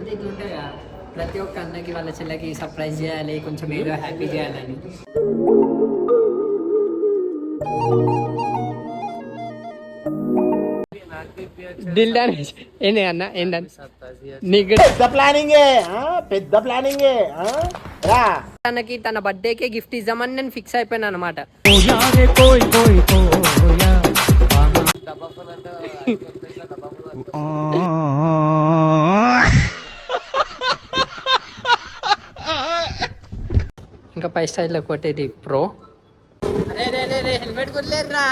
కాకపోతే ఇట్లా ఉంటాయి కదా, ప్రతి ఒక్క అన్నకి వాళ్ళ చెల్లెకి సర్ప్రైజ్ చేయాలి, కొంచెం ఏదో హ్యాపీ చేయాలని. దిల్ డాన్స్ ఏంటి అన్న, ఏంటని నీకు పెద్ద ప్లానింగ్ తనకి తన బర్త్డేకే గిఫ్ట్ ఇద్దామని నేను ఫిక్స్ అయిపోయాను అనమాట. ఇంకా పై స్టైల్లో కొట్టేది ప్రో. హెల్మెట్ కొట్టలేదురా.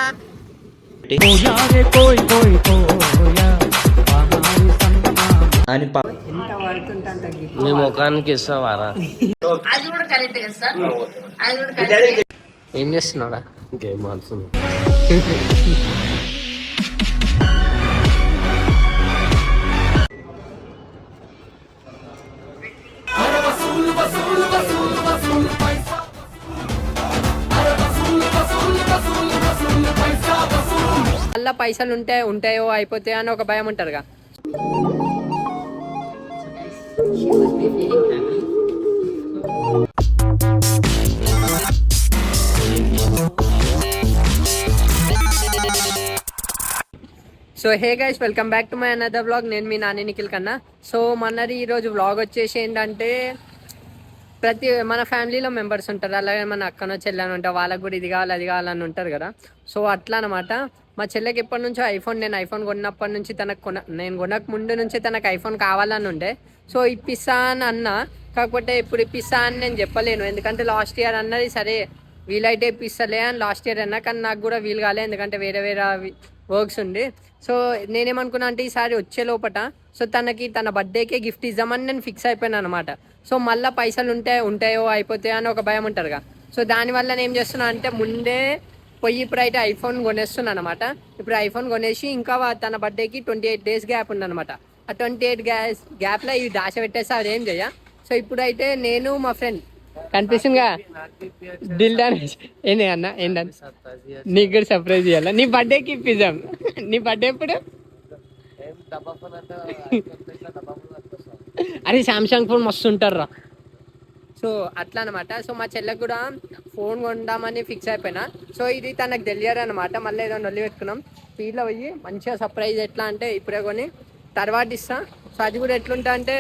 ఎంత పడుతుంటే అంత నీ ముఖానికి ఇస్తావారా? ఏం చేస్తున్నాడా? గేమ్ ఆడుతున్నా. మళ్ళా పైసలు ఉంటాయో అయిపోతాయో అని ఒక భయం ఉంటారుగా. So hey guys, welcome back to my another vlog. నేను మీ నాని నిఖిల్ కన్నా. సో మనది ఈరోజు వ్లాగ్ వచ్చేసి ఏంటంటే, మన ఫ్యామిలీలో మెంబర్స్ ఉంటారు, అలాగే మన అక్కనో చెల్లెని ఉంటారు, వాళ్ళకి కూడా ఇది కావాలి అది కావాలని ఉంటారు కదా. సో అట్లా అనమాట. మా చెల్లెకి ఎప్పటి నుంచో నేను ఐఫోన్ కొన్నప్పటి నుంచి నేను కొనక ముందు నుంచి తనకు ఐఫోన్ కావాలని ఉండే. సో ఇప్పిస్తా అని అన్నా, కాకపోతే ఇప్పుడు ఇప్పిస్తా అని నేను చెప్పలేను, ఎందుకంటే లాస్ట్ ఇయర్ అన్నది సరే వీలైతే ఇప్పిస్తలే అని లాస్ట్ ఇయర్ అన్నా, కానీ నాకు కూడా వీలు కాలే, ఎందుకంటే వేరే వర్క్స్ ఉంది. సో నేనేమనుకున్నా అంటే ఈసారి వచ్చే లోపట సో తనకి తన బర్త్డేకే గిఫ్ట్ ఇద్దామని నేను ఫిక్స్ అయిపోయాను అనమాట. సో మళ్ళీ పైసలు ఉంటాయో అయిపోతాయో అని ఒక భయం ఉంటారుగా. సో దానివల్ల నేను ఏం చేస్తున్నా అంటే, ముందే పోయి ఇప్పుడైతే ఐఫోన్ కొనేస్తున్నాను అనమాట. ఇప్పుడు ఐఫోన్ కొనేసి ఇంకా తన బర్త్డేకి 28 days గ్యాప్ ఉందన్నమాట. ఆ 28 గ్యాప్లో ఇవి దాచ పెట్టేసి అది ఏం చెయ్య. సో ఇప్పుడైతే నేను మా ఫ్రెండ్ కనిపిస్తుందిగా దిల్ డాన్స్ ఏంటి అన్న, ఏంటని నీకు కూడా సర్ప్రైజ్ చేయాలా? నీ బర్త్డేకి ఇప్పిద్దాం. నీ బర్త్డే ఎప్పుడు? అది సామ్సంగ్ ఫోన్ మస్తు ఉంటారు. సో అట్లా అనమాట. సో మా చెల్లెకి కూడా ఫోన్ కొందామని ఫిక్స్ అయిపోయినా. సో ఇది తనకు తెలియదు అనమాట. మళ్ళీ ఏదో నొల్లి పెట్టుకున్నాం. స్పీడ్లో పోయి మంచిగా సర్ప్రైజ్ ఎట్లా అంటే ఇప్పుడే కొని తర్వాత ఇస్తా. సో అది కూడా ఎట్లుంటా అంటే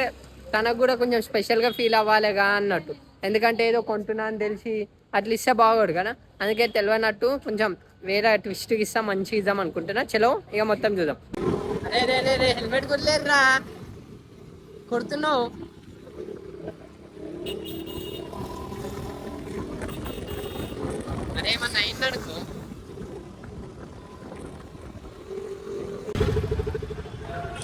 తనకు కూడా కొంచెం స్పెషల్గా ఫీల్ అవ్వాలిగా అన్నట్టు, ఎందుకంటే ఏదో కొంటున్నా అని తెలిసి అట్లా ఇస్తే బాగోడు కదా. అందుకే తెలియనట్టు కొంచెం వేరే ట్విస్ట్కి ఇస్తా, మంచిగా ఇద్దాం అనుకుంటున్నా. చలో ఇక మొత్తం చూద్దాం. అరే హెల్మెట్ కొట్టలేదురా, కొడుతున్నావు. అరేమన్నా అయిందనుకో.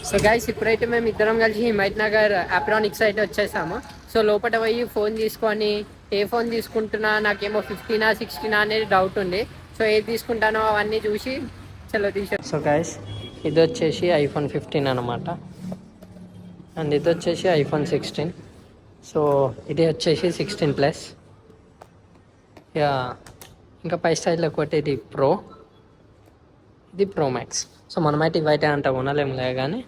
సో గైస్, ఇప్పుడైతే మేము ఇద్దరం కలిసి హిమాయత్ నగర్ అప్రానిక్స్ అయితే వచ్చేసాము. సో లోపల పోయి ఫోన్ తీసుకొని ఏ ఫోన్ తీసుకుంటున్నా, నాకేమో 15 or 16 అనేది డౌట్ ఉంది. సో ఏది తీసుకుంటానో అవన్నీ చూసి చలో తీసాను. సో గైస్, ఇది వచ్చేసి ఐఫోన్ 15 అనమాట, అండ్ ఇది వచ్చేసి ఐఫోన్ 16. సో ఇది వచ్చేసి 16+. ఇంకా పై స్టైల్లో ఒకటి ఇది ప్రో, ఇది ప్రో మ్యాక్స్. సో మనమైతే ఇవైతే అంత కొనలేములే కానీ,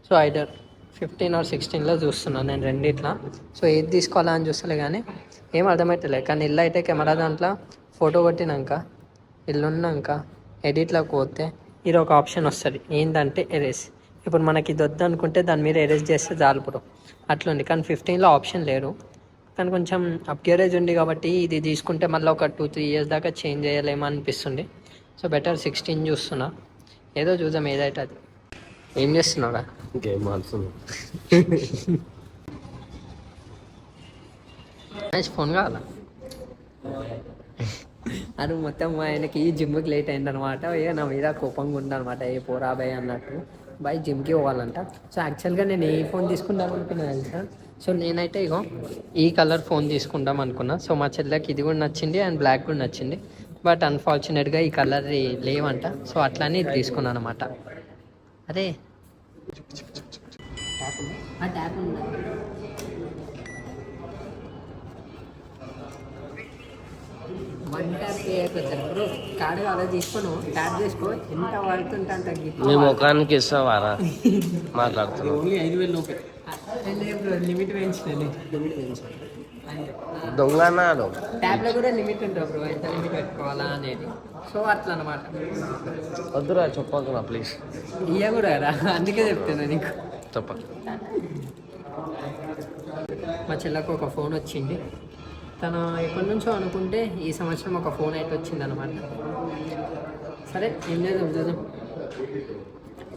సో ఐదర్ 15 or 16లో చూస్తున్నాను నేను రెండిట్లా. సో ఏది తీసుకోవాలా అని చూస్తలే కానీ ఏం అర్థమవుతలే. కానీ ఇల్లు అయితే కెమెరా దాంట్లో ఫోటో కొట్టినాక ఇల్లున్నాక ఎడిట్లోకి పోతే ఇది ఒక ఆప్షన్ వస్తుంది, ఏంటంటే ఎరేస్. ఇప్పుడు మనకి ఇది వద్దు అనుకుంటే దాని మీద ఎరేస్ చేస్తే చాలు బ్రో, అట్లుంది. కానీ 15లో ఆప్షన్ లేదు. కానీ కొంచెం అప్గ్రేజ్ ఉంది కాబట్టి ఇది తీసుకుంటే మళ్ళీ ఒక 2-3 years దాకా చేంజ్ చేయలేమో అనిపిస్తుంది. సో బెటర్ 16 చూస్తున్నా. ఏదో చూద్దాం ఏదైతే అది. ఏం చేస్తున్నాడా? గేమ్ ఆడుతున్నా. ఫోన్ కావాలా? అది మొత్తం ఆయనకి జిమ్కి లేట్ అయిందనమాట. ఇక నా మీద కోపంగా ఉందనమాట, ఏ పోరా బాయ్ అన్నట్టు. బాయ్ జిమ్కి పోవాలంట. సో యాక్చువల్గా నేను ఏ ఫోన్ తీసుకుందాం అనుకున్నా తెలుసా? సో నేనైతే ఇగో ఈ కలర్ ఫోన్ తీసుకుందాం అనుకున్నా. సో మా చెల్లెకి ఇది కూడా నచ్చింది అండ్ బ్లాక్ కూడా నచ్చింది. బట్ అన్ఫార్చునేట్గా ఈ కలర్ లేవంట. సో అట్లానే ఇది తీసుకున్నాను అనమాట. అదే ట్యాప్ ఉందా? వన్ ట్యాప్ చేయకపోతారు బ్రో. కార్డు అలా తీసుకోను, ట్యాప్ చేసుకో. ఎంత పడుతుంటే అంత నీ ముఖానికి ఇస్తావారా? మాట్లాడుతున్నావు. ఓన్లీ 5,000 లోపే. లిమిట్ పెంచిన లిమిట్ పెంచాను దొంగ అన్నాడు. ట్యాబ్లో కూడా లిమిట్ ఉంటుంది బ్రో, ఎంత లిమిట్ పెట్టుకోవాలా అనేది. సో అట్లా అనమాట. వద్దురా చెప్పకురా ప్లీజ్. ఇయ్య కూడా రా, అందుకే చెప్తున్నా నీకు. చెప్ప. మా చెల్లకు ఒక ఫోన్ వచ్చింది. తను ఎప్పటి నుంచో అనుకుంటే ఈ సంవత్సరం ఒక ఫోన్ అయితే వచ్చింది అనమాట. సరే ఏం చేద్దాం చూద్దాం.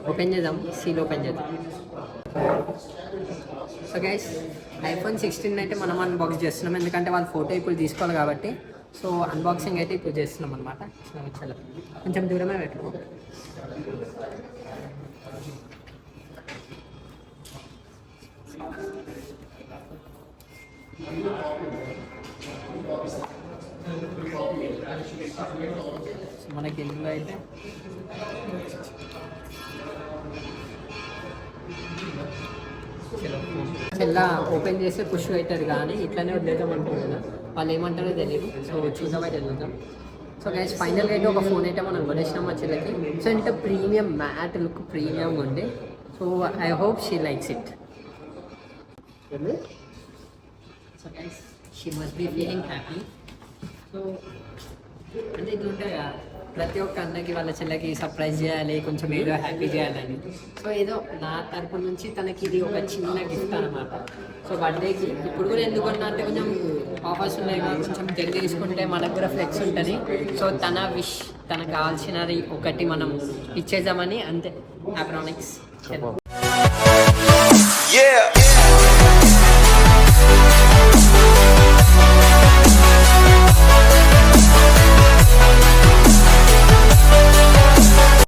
ఓపెన్ చేద్దాం, సీల్ ఓపెన్ చేద్దాం. సో గైస్, ఐఫోన్ 16 అయితే మనం అన్బాక్స్ చేస్తున్నాం, ఎందుకంటే వాళ్ళు ఫోటో ఇప్పుడు తీసుకోవాలి కాబట్టి. సో అన్బాక్సింగ్ అయితే ఇప్పుడు చేస్తున్నాం అనమాట. కొంచెం దూరమే పెట్టుకో. మనకి ఇందులో అయితే చెల్లా ఓపెన్ చేస్తే పుష్ అవుతుంది, కానీ ఇట్లానే వదిలేద్దామంటారు కదా, వాళ్ళు ఏమంటారో తెలియదు. సో చూద్దామైతే చూద్దాం. సో గైస్, ఫైనల్గా అయితే ఒక ఫోన్ అయితే మనం కొనేసినాం మా చెల్లెకి. సో ఇంత ప్రీమియం మ్యాట్ లుక్ ప్రీమియం ఉంది. So I hope she likes it. So guys, she must be feeling happy. So అంటే ఇది ఉంటాయి కదా, ప్రతి ఒక్క అన్నకి వాళ్ళ చెల్లెకి సర్ప్రైజ్ చేయాలి, కొంచెం ఏదో హ్యాపీ చేయాలని. సో ఏదో నా తరపు నుంచి తనకి ఇది ఒక చిన్న గిఫ్ట్ అనమాట. సో బర్త్డేకి ఇప్పుడు కూడా ఎందుకు అన్నా అంటే కొంచెం ఆఫర్స్ ఉన్నాయి కదా, కొంచెం జల్దీ తీసుకుంటే మనకు కూడా ఫ్లెక్స్ ఉంటుంది. సో తన విష్, తనకు కావాల్సినది ఒకటి మనం ఇచ్చేద్దామని అంతే. హ్యాప్రానిక్స్. Yeah.